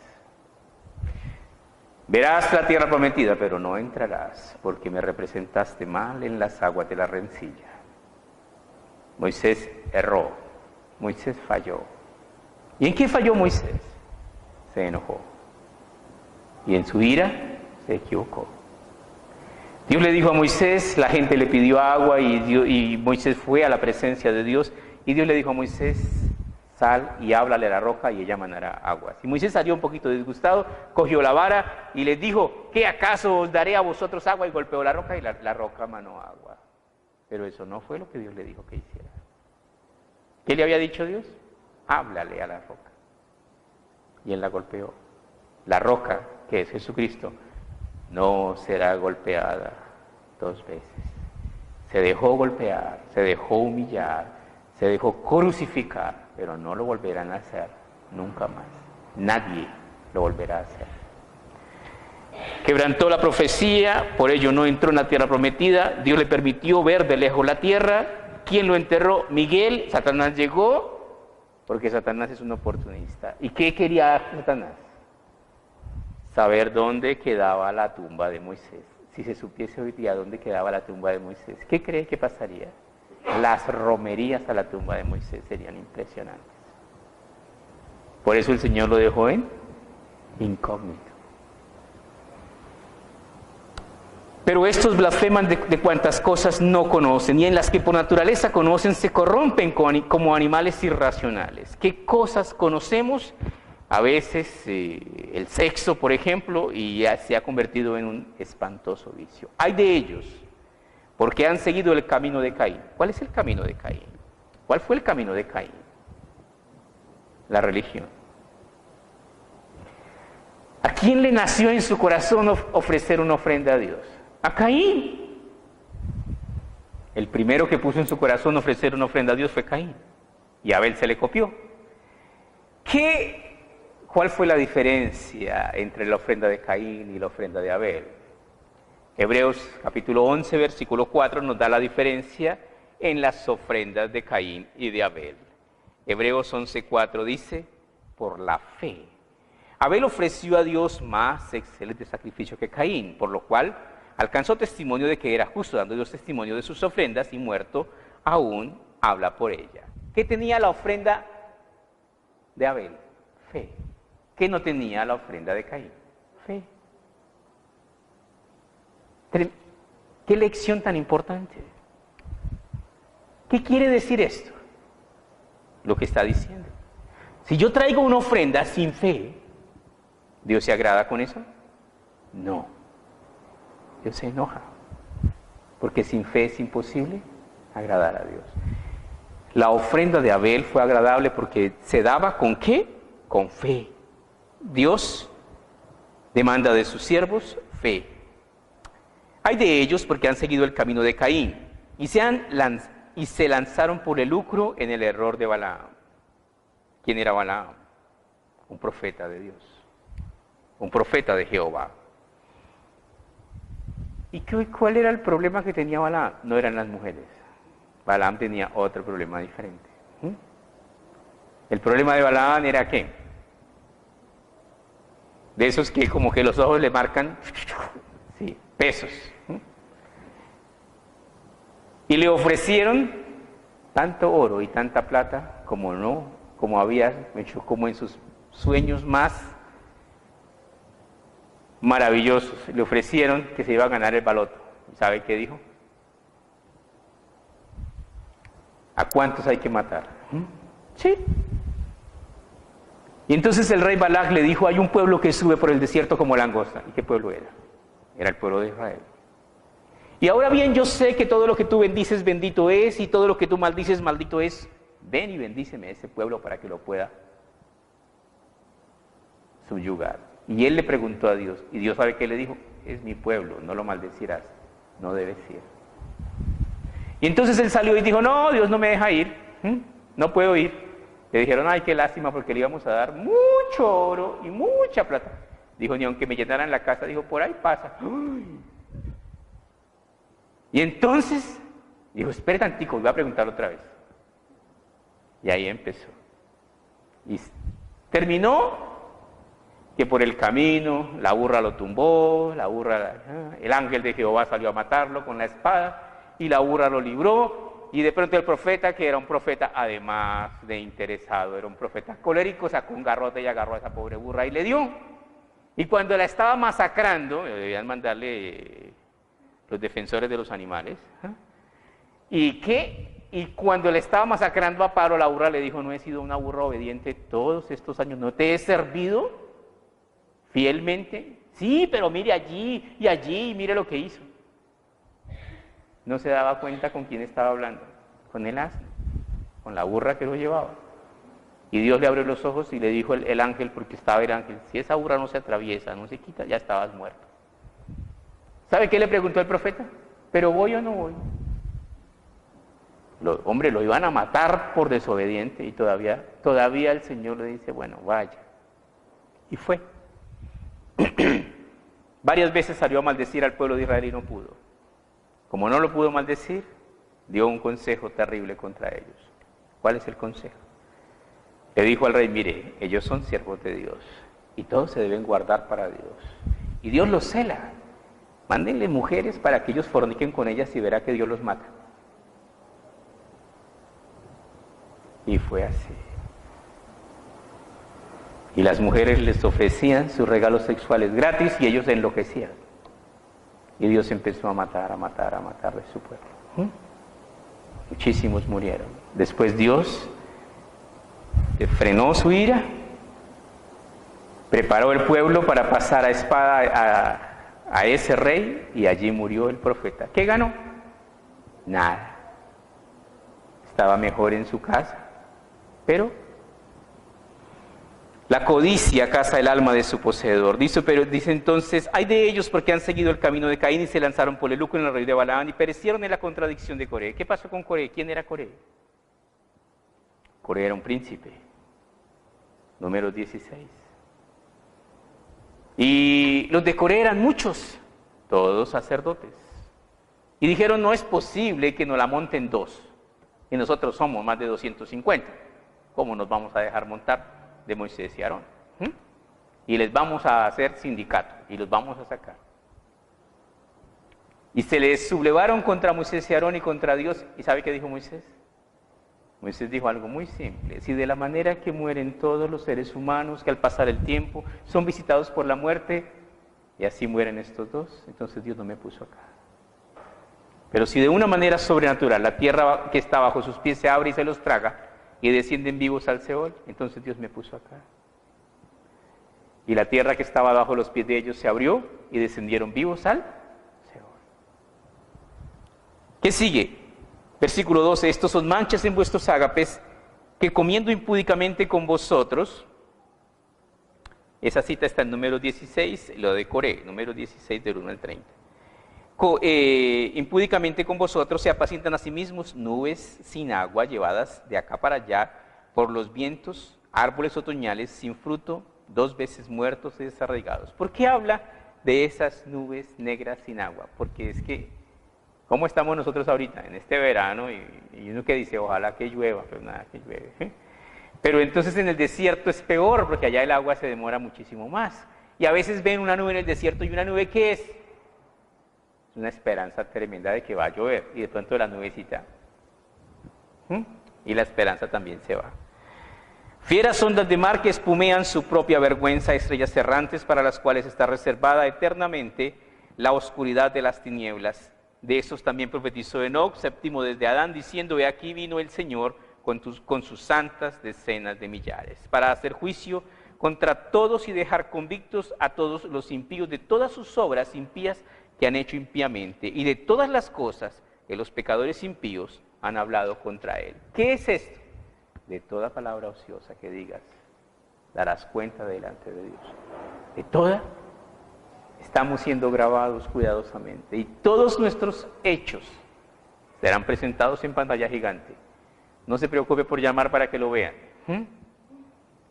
Verás la tierra prometida, pero no entrarás, porque me representaste mal en las aguas de la rencilla. Moisés erró, Moisés falló. ¿Y en qué falló Moisés? Se enojó. Y en su ira se equivocó. Dios le dijo a Moisés, la gente le pidió agua y Moisés fue a la presencia de Dios, y Dios le dijo a Moisés: sal y háblale a la roca y ella mandará aguas. Y Moisés salió un poquito disgustado, cogió la vara y les dijo: ¿qué acaso os daré a vosotros agua? Y golpeó la roca y la roca manó agua. Pero eso no fue lo que Dios le dijo que hiciera. ¿Qué le había dicho Dios? Háblale a la roca. Y él la golpeó. La roca, que es Jesucristo, no será golpeada 2 veces. Se dejó golpear, se dejó humillar, se dejó crucificar, pero no lo volverán a hacer nunca más. Nadie lo volverá a hacer. Quebrantó la profecía, por ello no entró en la tierra prometida. Dios le permitió ver de lejos la tierra. ¿Quién lo enterró? Miguel. Satanás llegó, porque Satanás es un oportunista. ¿Y qué quería Satanás? Saber dónde quedaba la tumba de Moisés. Si se supiese hoy día dónde quedaba la tumba de Moisés, ¿qué cree que pasaría? Las romerías a la tumba de Moisés serían impresionantes. Por eso el Señor lo dejó en incógnito. Pero estos blasfeman de cuantas cosas no conocen, y en las que por naturaleza conocen se corrompen como animales irracionales. ¿Qué cosas conocemos? A veces el sexo, por ejemplo, y ya se ha convertido en un espantoso vicio. Hay de ellos, porque han seguido el camino de Caín. ¿Cuál es el camino de Caín? ¿Cuál fue el camino de Caín? La religión. ¿A quién le nació en su corazón ofrecer una ofrenda a Dios? A Caín. El primero que puso en su corazón ofrecer una ofrenda a Dios fue Caín. Y Abel se le copió. ¿Cuál fue la diferencia entre la ofrenda de Caín y la ofrenda de Abel? Hebreos capítulo 11, versículo 4 nos da la diferencia en las ofrendas de Caín y de Abel. Hebreos 11, 4 dice: por la fe. Abel ofreció a Dios más excelente sacrificio que Caín, por lo cual alcanzó testimonio de que era justo, dando Dios testimonio de sus ofrendas, y muerto aún habla por ella. ¿Qué tenía la ofrenda de Abel? Fe. ¿Qué no tenía la ofrenda de Caín? Fe. ¿Qué lección tan importante? ¿Qué quiere decir esto? Lo que está diciendo. Si yo traigo una ofrenda sin fe, ¿Dios se agrada con eso? No. Dios se enoja. Porque sin fe es imposible agradar a Dios. La ofrenda de Abel fue agradable porque se daba ¿con qué? Con fe. Dios demanda de sus siervos fe. Hay de ellos porque han seguido el camino de Caín y se lanzaron por el lucro en el error de Balaam. ¿Quién era Balaam? Un profeta de Dios, un profeta de Jehová. ¿Y cuál era el problema que tenía Balaam? No eran las mujeres. Balaam tenía otro problema diferente. El problema de Balaam era ¿qué? De esos que como que los ojos le marcan, sí, pesos. Y le ofrecieron tanto oro y tanta plata como había hecho, como en sus sueños más maravillosos. Le ofrecieron que se iba a ganar el baloto. ¿Sabe qué dijo? ¿A cuántos hay que matar? Sí. Y entonces el rey Balac le dijo, hay un pueblo que sube por el desierto como langosta. ¿Y qué pueblo era? Era el pueblo de Israel. Y ahora bien, yo sé que todo lo que tú bendices, bendito es, y todo lo que tú maldices, maldito es. Ven y bendíceme ese pueblo para que lo pueda subyugar. Y él le preguntó a Dios, y Dios sabe qué le dijo, es mi pueblo, no lo maldecirás, no debes ir. Y entonces él salió y dijo, no, Dios no me deja ir, no puedo ir. Le dijeron, ay, qué lástima, porque le íbamos a dar mucho oro y mucha plata. Dijo, ni aunque me llenaran la casa, dijo, por ahí pasa. Uy. Y entonces, dijo, espera tantico, voy a preguntar otra vez. Y ahí empezó. Y terminó que por el camino la burra lo tumbó, el ángel de Jehová salió a matarlo con la espada, y la burra lo libró, y de pronto el profeta, que era un profeta además de interesado, era un profeta colérico, sacó un garrote y agarró a esa pobre burra y le dio. Y cuando la estaba masacrando, debían mandarle los defensores de los animales, y cuando le estaba masacrando a palo, la burra le dijo, no he sido una burra obediente todos estos años, ¿no te he servido fielmente? Sí, pero mire allí y allí, y mire lo que hizo. No se daba cuenta con quién estaba hablando, con el asno, con la burra que lo llevaba. Y Dios le abrió los ojos y le dijo el ángel, porque estaba el ángel, si esa burra no se atraviesa, no se quita, ya estabas muerto. ¿Sabe qué le preguntó el profeta? ¿Pero voy o no voy? Hombre, lo iban a matar por desobediente y todavía el Señor le dice, bueno, vaya. Y fue. Varias veces salió a maldecir al pueblo de Israel y no pudo. Como no lo pudo maldecir, dio un consejo terrible contra ellos. ¿Cuál es el consejo? Le dijo al rey, mire, ellos son siervos de Dios y todos se deben guardar para Dios. Y Dios los cela. Mándenle mujeres para que ellos forniquen con ellas y verá que Dios los mata. Y fue así. Y las mujeres les ofrecían sus regalos sexuales gratis y ellos se enloquecían. Y Dios empezó a matar de su pueblo. Muchísimos murieron. Después Dios frenó su ira, preparó el pueblo para pasar a espada a ese rey y allí murió el profeta. ¿Qué ganó? Nada. Estaba mejor en su casa, pero la codicia caza el alma de su poseedor. Dice entonces, hay de ellos porque han seguido el camino de Caín y se lanzaron por el lucro en el rey de Balaam y perecieron en la contradicción de Coré. ¿Qué pasó con Coré? ¿Quién era Coré? Coré era un príncipe. Números 16. Y los de Coré eran muchos, todos sacerdotes. Y dijeron, no es posible que nos la monten dos. Y nosotros somos más de 250. ¿Cómo nos vamos a dejar montar de Moisés y Aarón? Y les vamos a hacer sindicato y los vamos a sacar. Y se les sublevaron contra Moisés y Aarón y contra Dios. ¿Y sabe qué dijo Moisés? Moisés dijo algo muy simple: si de la manera que mueren todos los seres humanos, que al pasar el tiempo son visitados por la muerte, y así mueren estos dos, entonces Dios no me puso acá. Pero si de una manera sobrenatural la tierra que está bajo sus pies se abre y se los traga, y descienden vivos al Seol, entonces Dios me puso acá. Y la tierra que estaba bajo los pies de ellos se abrió y descendieron vivos al Seol. ¿Qué sigue? Versículo 12, estos son manchas en vuestros ágapes, que comiendo impúdicamente con vosotros, esa cita está en número 16, lo de Coré, número 16 del 1 al 30. Impúdicamente con vosotros se apacientan a sí mismos nubes sin agua llevadas de acá para allá por los vientos, árboles otoñales sin fruto, 2 veces muertos y desarraigados. ¿Por qué habla de esas nubes negras sin agua? Porque es que, ¿cómo estamos nosotros ahorita en este verano? Y uno que dice, ojalá que llueva, pero nada que llueve. Pero entonces en el desierto es peor, porque allá el agua se demora muchísimo más. Y a veces ven una nube en el desierto, y una nube, ¿qué es? Es una esperanza tremenda de que va a llover, y de pronto la nubecita, y la esperanza también se va. Fieras ondas de mar que espumean su propia vergüenza, estrellas errantes para las cuales está reservada eternamente la oscuridad de las tinieblas. De esos también profetizó Enoc, séptimo desde Adán, diciendo, he aquí vino el Señor con sus santas decenas de millares, para hacer juicio contra todos y dejar convictos a todos los impíos de todas sus obras impías que han hecho impíamente y de todas las cosas que los pecadores impíos han hablado contra él. ¿Qué es esto? De toda palabra ociosa que digas, darás cuenta delante de Dios. De toda, estamos siendo grabados cuidadosamente y todos nuestros hechos serán presentados en pantalla gigante. No se preocupe por llamar para que lo vean.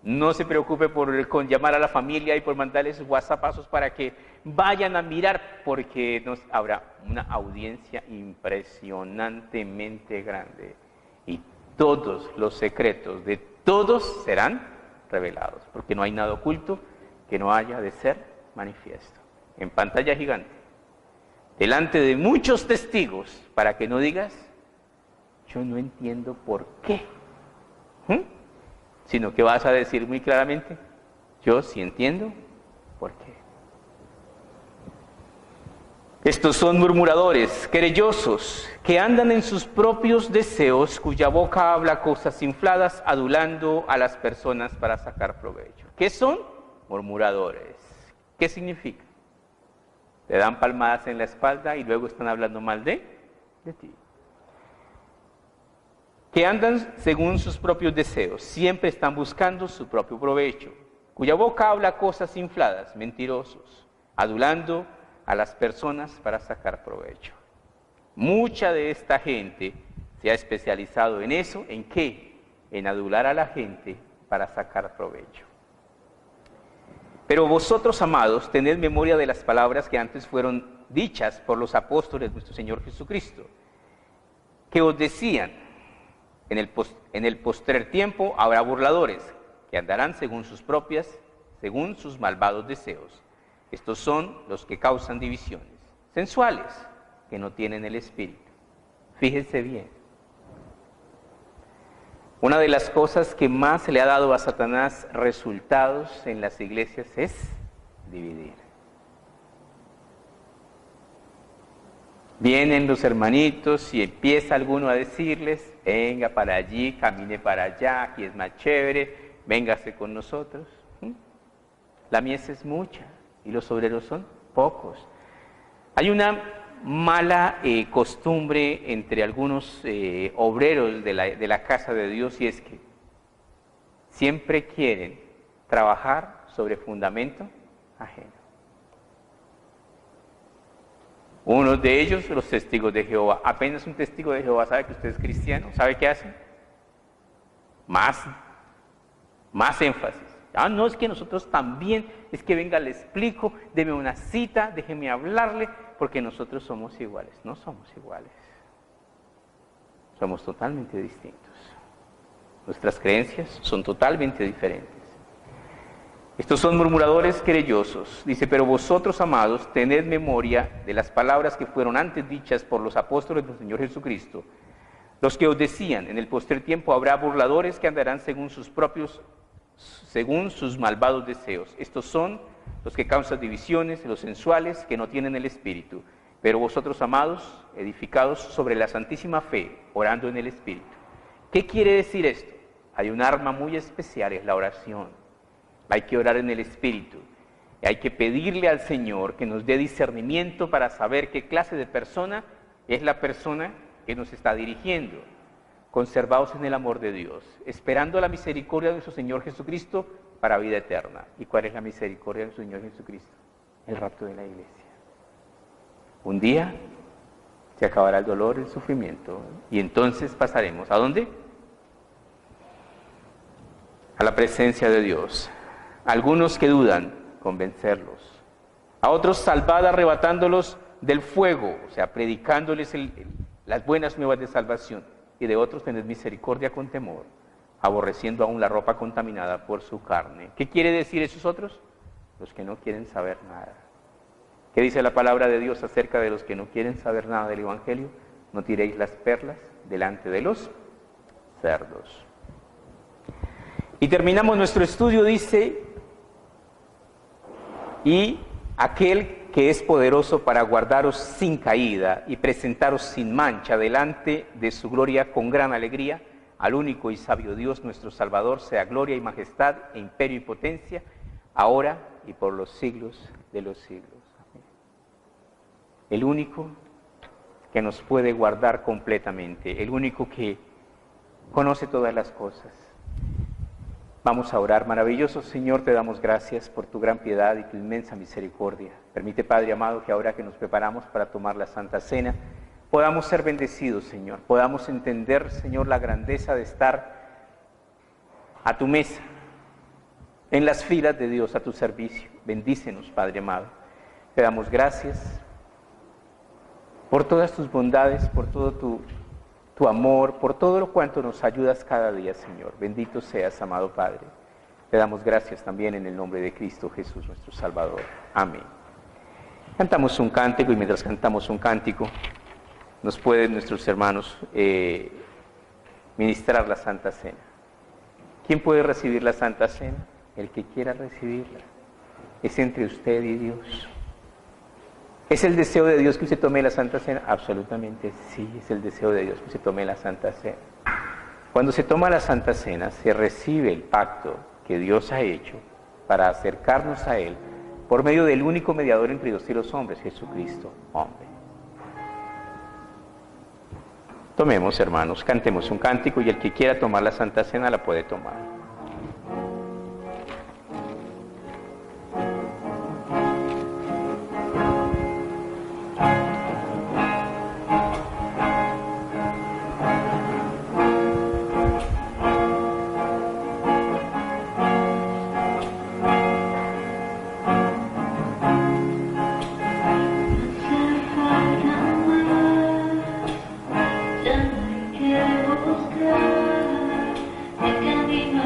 No se preocupe con llamar a la familia y por mandarles WhatsAppazos para que vayan a mirar, porque habrá una audiencia impresionantemente grande y todos los secretos de todos serán revelados, porque no hay nada oculto que no haya de ser manifiesto. En pantalla gigante, delante de muchos testigos, para que no digas, yo no entiendo por qué, sino que vas a decir muy claramente, yo sí entiendo por qué. Estos son murmuradores, querellosos, que andan en sus propios deseos, cuya boca habla cosas infladas, adulando a las personas para sacar provecho. ¿Qué son? Murmuradores. ¿Qué significa? Te dan palmadas en la espalda y luego están hablando mal de ti. Que andan según sus propios deseos, siempre están buscando su propio provecho, cuya boca habla cosas infladas, mentirosos, adulando a las personas para sacar provecho. Mucha de esta gente se ha especializado en eso. ¿En qué? En adular a la gente para sacar provecho. Pero vosotros, amados, tened memoria de las palabras que antes fueron dichas por los apóstoles de nuestro Señor Jesucristo, que os decían, en el postrer tiempo habrá burladores, que andarán según sus malvados deseos. Estos son los que causan divisiones, sensuales, que no tienen el Espíritu. Fíjense bien. Una de las cosas que más le ha dado a Satanás resultados en las iglesias es dividir. Vienen los hermanitos y empieza alguno a decirles, venga para allí, camine para allá, aquí es más chévere, véngase con nosotros. La mies es mucha y los obreros son pocos. Hay una mala costumbre entre algunos obreros de la casa de Dios, y es que siempre quieren trabajar sobre fundamento ajeno. Uno de ellos, los testigos de Jehová. Apenas un testigo de Jehová sabe que usted es cristiano, ¿sabe qué hacen? Más énfasis. No, es que nosotros también, es que venga, le explico, deme una cita, déjeme hablarle, porque nosotros somos iguales. No somos iguales. Somos totalmente distintos. Nuestras creencias son totalmente diferentes. Estos son murmuradores querellosos. Dice, pero vosotros, amados, tened memoria de las palabras que fueron antes dichas por los apóstoles del Señor Jesucristo, los que os decían, en el postrer tiempo habrá burladores que andarán según sus malvados deseos. Estos son los que causan divisiones, los sensuales, que no tienen el Espíritu. Pero vosotros, amados, edificados sobre la santísima fe, orando en el Espíritu. ¿Qué quiere decir esto? Hay un arma muy especial, es la oración. Hay que orar en el Espíritu. Hay que pedirle al Señor que nos dé discernimiento para saber qué clase de persona es la persona que nos está dirigiendo. Conservados en el amor de Dios, esperando la misericordia de nuestro Señor Jesucristo para vida eterna. ¿Y cuál es la misericordia de nuestro Señor Jesucristo? El rapto de la iglesia. Un día se acabará el dolor, el sufrimiento, y entonces pasaremos. ¿A dónde? A la presencia de Dios. Algunos que dudan, convencerlos. A otros salvad arrebatándolos del fuego, o sea, predicándoles las buenas nuevas de salvación. Y de otros tened misericordia con temor, aborreciendo aún la ropa contaminada por su carne. ¿Qué quiere decir esos otros? Los que no quieren saber nada. ¿Qué dice la palabra de Dios acerca de los que no quieren saber nada del Evangelio? No tiréis las perlas delante de los cerdos. Y terminamos nuestro estudio, dice, y aquel que es poderoso para guardaros sin caída y presentaros sin mancha delante de su gloria con gran alegría, al único y sabio Dios, nuestro Salvador, sea gloria y majestad, e imperio y potencia, ahora y por los siglos de los siglos. Amén. El único que nos puede guardar completamente, el único que conoce todas las cosas. Vamos a orar. Maravilloso Señor, te damos gracias por tu gran piedad y tu inmensa misericordia. Permite, Padre amado, que ahora que nos preparamos para tomar la Santa Cena, podamos ser bendecidos, Señor. Podamos entender, Señor, la grandeza de estar a tu mesa, en las filas de Dios, a tu servicio. Bendícenos, Padre amado. Te damos gracias por todas tus bondades, por todo tu amor, por todo lo cuanto nos ayudas cada día, Señor. Bendito seas, amado Padre. Te damos gracias también en el nombre de Cristo Jesús, nuestro Salvador. Amén. Cantamos un cántico, y mientras cantamos un cántico, nos pueden nuestros hermanos ministrar la Santa Cena. ¿Quién puede recibir la Santa Cena? El que quiera recibirla. Es entre usted y Dios. ¿Es el deseo de Dios que usted tome la Santa Cena? Absolutamente sí, es el deseo de Dios que usted tome la Santa Cena. Cuando se toma la Santa Cena, se recibe el pacto que Dios ha hecho para acercarnos a Él por medio del único mediador entre Dios y los hombres, Jesucristo, hombre. Tomemos, hermanos, cantemos un cántico, y el que quiera tomar la Santa Cena la puede tomar. El camino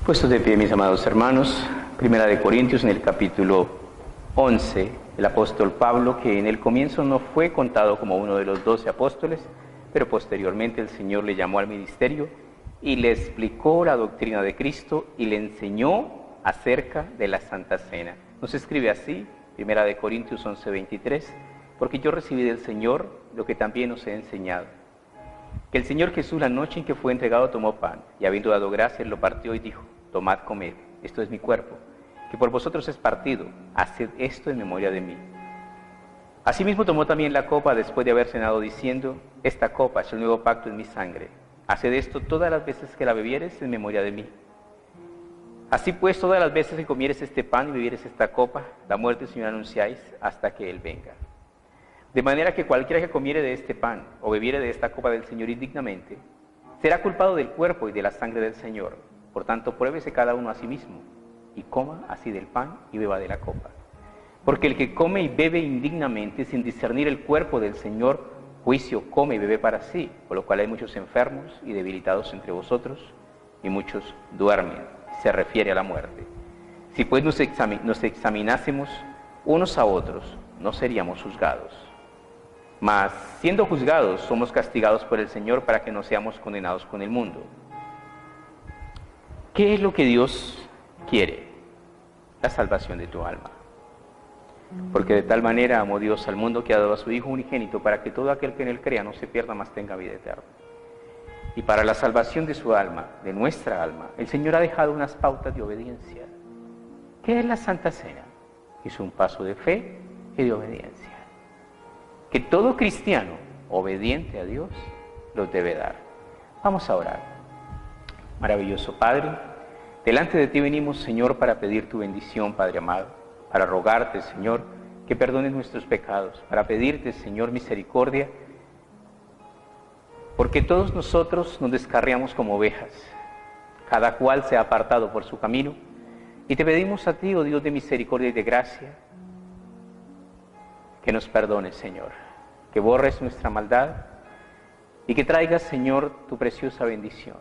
Puestos de pie, mis amados hermanos, Primera de Corintios, en el capítulo 11, el apóstol Pablo, que en el comienzo no fue contado como uno de los 12 apóstoles, pero posteriormente el Señor le llamó al ministerio y le explicó la doctrina de Cristo y le enseñó acerca de la Santa Cena. Nos escribe así, Primera de Corintios 11:23, porque yo recibí del Señor lo que también os he enseñado. Que el Señor Jesús, la noche en que fue entregado, tomó pan, y habiendo dado gracias, lo partió y dijo: tomad, comed, esto es mi cuerpo, que por vosotros es partido, haced esto en memoria de mí. Asimismo tomó también la copa después de haber cenado, diciendo: esta copa es el nuevo pacto en mi sangre, haced esto todas las veces que la bebieres en memoria de mí. Así pues, todas las veces que comieres este pan y bebieres esta copa, la muerte del Señor anunciáis hasta que Él venga. De manera que cualquiera que comiere de este pan o bebiere de esta copa del Señor indignamente, será culpado del cuerpo y de la sangre del Señor. Por tanto, pruébese cada uno a sí mismo, y coma así del pan y beba de la copa. Porque el que come y bebe indignamente, sin discernir el cuerpo del Señor, juicio come y bebe para sí, por lo cual hay muchos enfermos y debilitados entre vosotros, y muchos duermen. Se refiere a la muerte. Si pues nos examinásemos unos a otros, no seríamos juzgados. Mas, siendo juzgados, somos castigados por el Señor para que no seamos condenados con el mundo. ¿Qué es lo que Dios quiere? La salvación de tu alma. Porque de tal manera amó Dios al mundo que ha dado a su Hijo unigénito para que todo aquel que en Él crea no se pierda, mas tenga vida eterna. Y para la salvación de su alma, de nuestra alma, el Señor ha dejado unas pautas de obediencia. ¿Qué es la Santa Cena? Es un paso de fe y de obediencia, que todo cristiano obediente a Dios los debe dar. Vamos a orar. Maravilloso Padre, delante de ti venimos, Señor, para pedir tu bendición, Padre amado, para rogarte, Señor, que perdones nuestros pecados, para pedirte, Señor, misericordia, porque todos nosotros nos descarriamos como ovejas, cada cual se ha apartado por su camino, y te pedimos a ti, oh Dios de misericordia y de gracia, que nos perdones, Señor, que borres nuestra maldad y que traigas, Señor, tu preciosa bendición.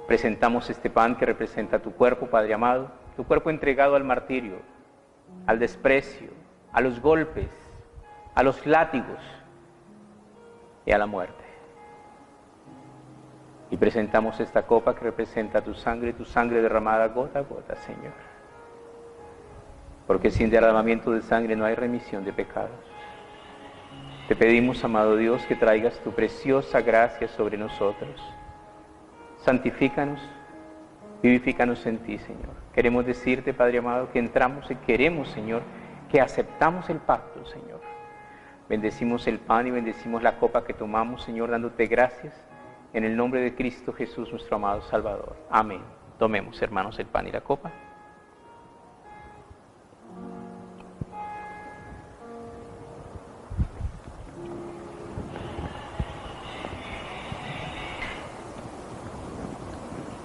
Presentamos este pan que representa tu cuerpo, Padre amado, tu cuerpo entregado al martirio, al desprecio, a los golpes, a los látigos y a la muerte. Y presentamos esta copa que representa tu sangre derramada gota a gota, Señor. Porque sin derramamiento de sangre no hay remisión de pecados. Te pedimos, amado Dios, que traigas tu preciosa gracia sobre nosotros. Santifícanos, vivifícanos en ti, Señor. Queremos decirte, Padre amado, que entramos y queremos, Señor, que aceptamos el pacto, Señor. Bendecimos el pan y bendecimos la copa que tomamos, Señor, dándote gracias. En el nombre de Cristo Jesús, nuestro amado Salvador. Amén. Tomemos, hermanos, el pan y la copa.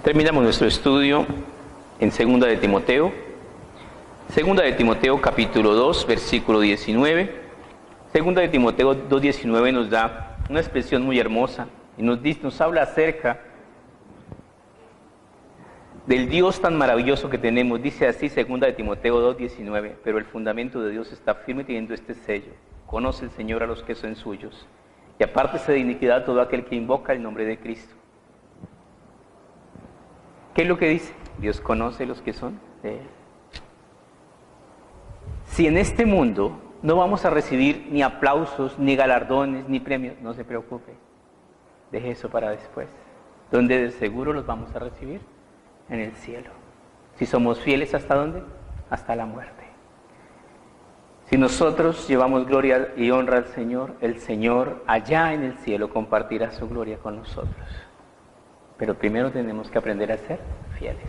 Terminamos nuestro estudio en 2 de Timoteo. 2 de Timoteo capítulo 2, versículo 19. 2 de Timoteo 2:19 nos da una expresión muy hermosa. Y nos habla acerca del Dios tan maravilloso que tenemos. Dice así, 2 de Timoteo 2:19, pero el fundamento de Dios está firme teniendo este sello. Conoce el Señor a los que son suyos, y apártese de iniquidad todo aquel que invoca el nombre de Cristo. ¿Qué es lo que dice? Dios conoce los que son de Él. Si en este mundo no vamos a recibir ni aplausos, ni galardones, ni premios, no se preocupe. Deje eso para después. ¿Dónde de seguro los vamos a recibir? En el cielo. Si somos fieles, ¿hasta dónde? Hasta la muerte. Si nosotros llevamos gloria y honra al Señor, el Señor allá en el cielo compartirá su gloria con nosotros. Pero primero tenemos que aprender a ser fieles.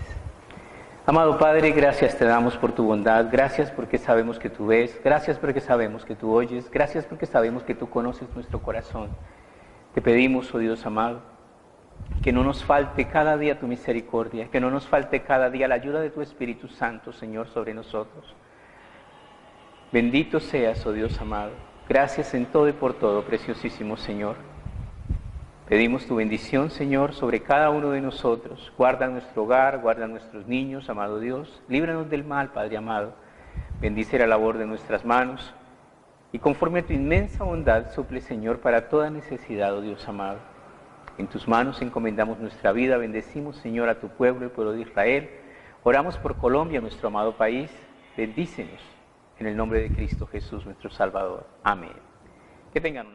Amado Padre, gracias te damos por tu bondad, gracias porque sabemos que tú ves, gracias porque sabemos que tú oyes, gracias porque sabemos que tú conoces nuestro corazón. Te pedimos, oh Dios amado, que no nos falte cada día tu misericordia, que no nos falte cada día la ayuda de tu Espíritu Santo, Señor, sobre nosotros. Bendito seas, oh Dios amado. Gracias en todo y por todo, preciosísimo Señor. Pedimos tu bendición, Señor, sobre cada uno de nosotros. Guarda nuestro hogar, guarda nuestros niños, amado Dios. Líbranos del mal, Padre amado. Bendice la labor de nuestras manos. Y conforme a tu inmensa bondad, suple, Señor, para toda necesidad, oh Dios amado. En tus manos encomendamos nuestra vida. Bendecimos, Señor, a tu pueblo, el pueblo de Israel. Oramos por Colombia, nuestro amado país. Bendícenos. En el nombre de Cristo Jesús, nuestro Salvador. Amén. Que tengan una